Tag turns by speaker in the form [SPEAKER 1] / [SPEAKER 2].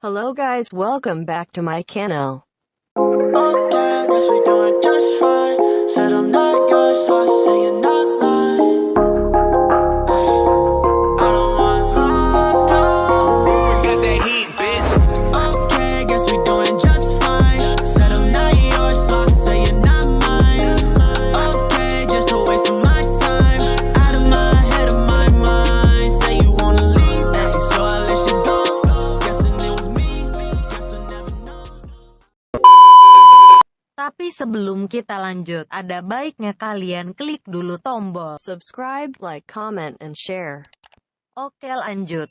[SPEAKER 1] Hello guys, welcome back to my channel.
[SPEAKER 2] Okay, guess we doing just fine. Said I'm not yours, so I say you're not mine. Ay, I don't want love, no. Don't forget that heat, bitch. Okay, guess we doing just fine. Said I'm not yours, so I say you're not mine. Okay, just a waste of my time. Out of my head, of my mind. Say you wanna leave, so I let you go. Guessing it was me, guess I never know.
[SPEAKER 3] Tapi sebelum kita lanjut, ada baiknya kalian klik dulu tombol
[SPEAKER 1] Subscribe, like, comment, and share.
[SPEAKER 3] Oke, lanjut.